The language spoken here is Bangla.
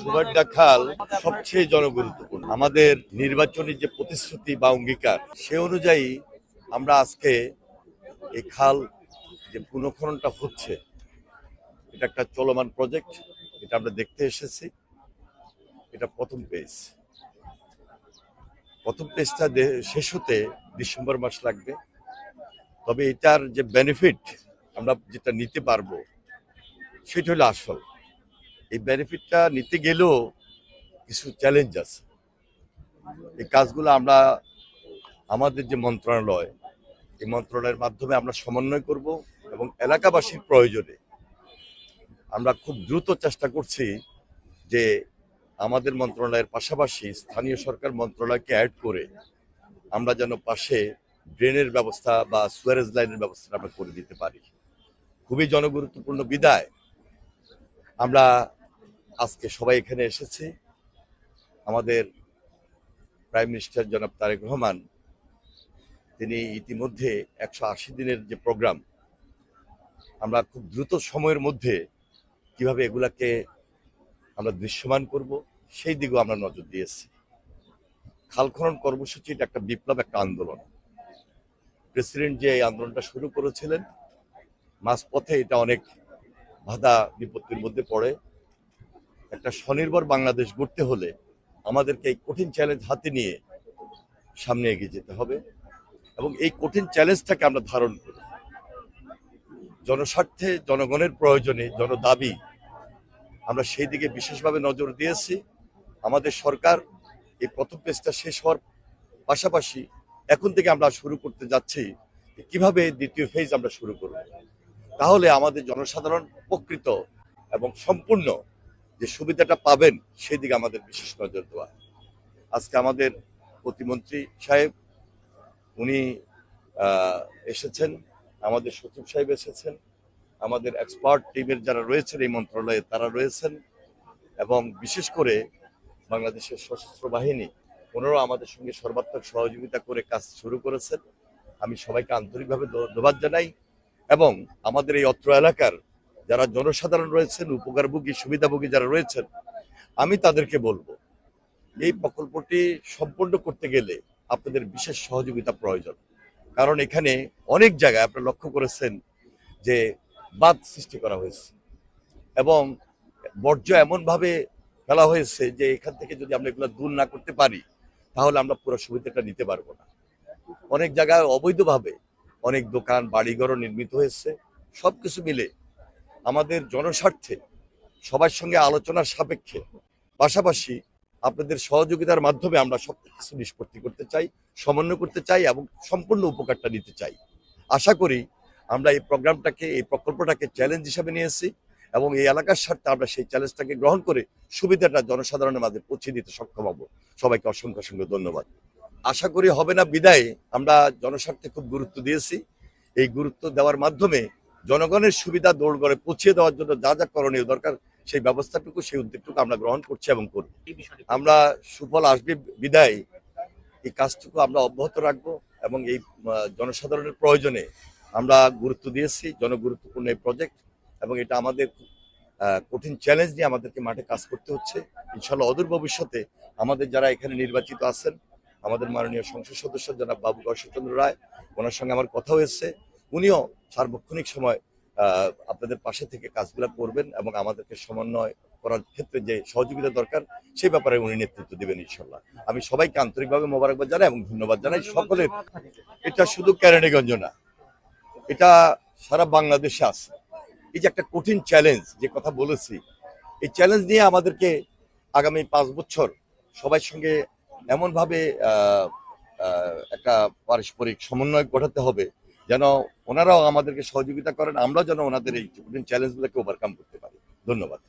সুবাড্ডা খাল সবচেয়ে জনগুরুত্বপূর্ণ। আমাদের নির্বাচনী যে প্রতিশ্রুতি বা অঙ্গীকার সে অনুযায়ী আমরা আজকে এই খাল যে পুনঃখননটা হচ্ছে, এটা একটা চলমান প্রজেক্ট। এটা আমরা দেখতে এসেছি। এটা প্রথম পেজটা শেষ হতে ডিসেম্বর মাস লাগবে। তবে এটার যে বেনিফিট আমরা যেটা নিতে পারবো সেটা হলো আসল। এই বেনিফিটটা নিতে গেলেও কিছু চ্যালেঞ্জ আছে। এই কাজগুলো আমরা আমাদের যে মন্ত্রণালয়, এই মন্ত্রণালয়ের মাধ্যমে আমরা সমন্বয় করব এবং এলাকাবাসীর প্রয়োজনে আমরা খুব দ্রুত চেষ্টা করছি যে আমাদের মন্ত্রণালয়ের পাশাপাশি স্থানীয় সরকার মন্ত্রণালয়কে অ্যাড করে আমরা যেন পাশে ড্রেনের ব্যবস্থা বা সুয়ারেজ লাইনের ব্যবস্থা আমরা করে দিতে পারি। খুবই জনগুরুত্বপূর্ণ বিদায় আমরা আজকে সবাই এখানে এসেছি। আমাদের প্রাইম মিনিস্টার জনাব তারেক রহমান তিনি ইতিমধ্যে 180 দিনের যে প্রোগ্রাম, আমরা খুব দ্রুত সময়ের মধ্যে কিভাবে এগুলাকে আমরা দৃশ্যমান করব সেই দিকেও আমরা নজর দিয়েছি। খাল খনন কর্মসূচিটা একটা বিপ্লব, একটা আন্দোলন। প্রেসিডেন্ট যে এই আন্দোলনটা শুরু করেছিলেন, মাঝপথে এটা অনেক বাধা বিপত্তির মধ্যে পড়ে। একটা স্বনির্ভর বাংলাদেশ গড়তে হলে আমাদেরকে এই কঠিন চ্যালেঞ্জ হাতে নিয়ে সামনে এগিয়ে যেতে হবে এবং এই কঠিন চ্যালেঞ্জটাকে আমরা ধারণ করি জনস্বার্থে, জনগণের প্রয়োজনে, জনদাবি। আমরা সেই দিকে বিশেষভাবে নজর দিয়েছি। আমাদের সরকার এই প্রথম পেজটা শেষ হওয়ার পাশাপাশি এখন থেকে আমরা শুরু করতে যাচ্ছি কিভাবে দ্বিতীয় ফেজ আমরা শুরু করব। তাহলে আমাদের জনসাধারণ উপকৃত এবং সম্পূর্ণ যে সুবিধাটা পাবেন সেই দিকে আমাদের বিশেষ নজর দেওয়া। আজকে আমাদের প্রতিমন্ত্রী সাহেব উনি এসেছেন, আমাদের সচিব সাহেব এসেছেন, আমাদের এক্সপার্ট টিমের যারা রয়েছেন এই মন্ত্রণালয়ে তারা রয়েছেন এবং বিশেষ করে বাংলাদেশের সশস্ত্র বাহিনী ওনারাও আমাদের সঙ্গে সর্বাত্মক সহযোগিতা করে কাজ শুরু করেছেন। আমি সবাইকে আন্তরিকভাবে ধন্যবাদ জানাই এবং আমাদের এই অত্র এলাকার যারা জনসাধারণ রয়েছেন, উপকারভোগী, সুবিধাভোগী যারা রয়েছেন, আমি তাদেরকে বলবো এই প্রকল্পটি সম্পন্ন করতে গেলে আপনাদের বিশেষ সহযোগিতা প্রয়োজন। কারণ এখানে অনেক জায়গায় আপনারা লক্ষ্য করেছেন যে বাঁধ সৃষ্টি করা হয়েছে এবং বর্জ্য এমনভাবে ফেলা হয়েছে যে এখান থেকে যদি আমরা এগুলো দূর না করতে পারি তাহলে আমরা পুরো সুবিধাটা নিতে পারবো না। অনেক জায়গায় অবৈধভাবে অনেক দোকান, বাড়িঘরও নির্মিত হয়েছে। সবকিছু মিলে আমাদের জনস্বার্থে সবার সঙ্গে আলোচনার সাপেক্ষে পাশাপাশি আপনাদের সহযোগিতার মাধ্যমে আমরা সব কিছু নিষ্পত্তি করতে চাই, সমন্বয় করতে চাই এবং সম্পূর্ণ উপকারটা নিতে চাই। আশা করি আমরা এই প্রোগ্রামটাকে, এই প্রকল্পটাকে চ্যালেঞ্জ হিসেবে নিয়েছি এবং এই এলাকার স্বার্থে আমরা সেই চ্যালেঞ্জটাকে গ্রহণ করে সুবিধাটা জনসাধারণের মাঝে পৌঁছে দিতে সক্ষম হব। সবাইকে অসংখ্য অসংখ্য ধন্যবাদ। আশা করি হবে না বিদায় আমরা জনস্বার্থে খুব গুরুত্ব দিয়েছি। এই গুরুত্ব দেওয়ার মাধ্যমে জনগণের সুবিধা দৌড়গড়ে পৌঁছে দেওয়ার জন্য যা যা করণীয় দরকার সেই ব্যবস্থাটুকু, সেই উদ্যোগটুকু আমরা গ্রহণ করছি এবং করব। আমরা সুফল আসবে বিদায় এই কাজটুকু আমরা অব্যাহত রাখবো এবং এই জনসাধারণের প্রয়োজনে আমরা গুরুত্ব দিয়েছি। জনগুরুত্বপূর্ণ এই প্রজেক্ট এবং এটা আমাদের কঠিন চ্যালেঞ্জ নিয়ে আমাদেরকে মাঠে কাজ করতে হচ্ছে। ইনশাল্লাহ অদূর ভবিষ্যতে আমাদের যারা এখানে নির্বাচিত আছেন, আমাদের মাননীয় সংসদ সদস্য জনাব বাবু গর্ষচন্দ্র রায়, ওনার সঙ্গে আমার কথা হয়েছে। উনিও সার্বক্ষণিক সময় আপনাদের পাশে থেকে কাজগুলো করবেন এবং আমাদেরকে সমন্বয় করার ক্ষেত্রে যে সহযোগিতা দরকার সেই ব্যাপারে উনি নেতৃত্ব দেবেন ইনশাল্লাহ। আমি সবাইকে আন্তরিকভাবে মোবারকবাদ জানাই এবং ধন্যবাদ জানাই সকলের। এটা শুধু কেরানীগঞ্জ না, এটা সারা বাংলাদেশে আছে। এই যে একটা কঠিন চ্যালেঞ্জ যে কথা বলেছি, এই চ্যালেঞ্জ নিয়ে আমাদেরকে আগামী 5 বছর সবার সঙ্গে এমনভাবে একটা পারস্পরিক সমন্বয় ঘটাতে হবে যেন ওনারাও আমাদেরকে সহযোগিতা করেন, আমরা যেন ওনাদের এই কঠিন চ্যালেঞ্জগুলোকে ওভারকাম করতে পারি। ধন্যবাদ।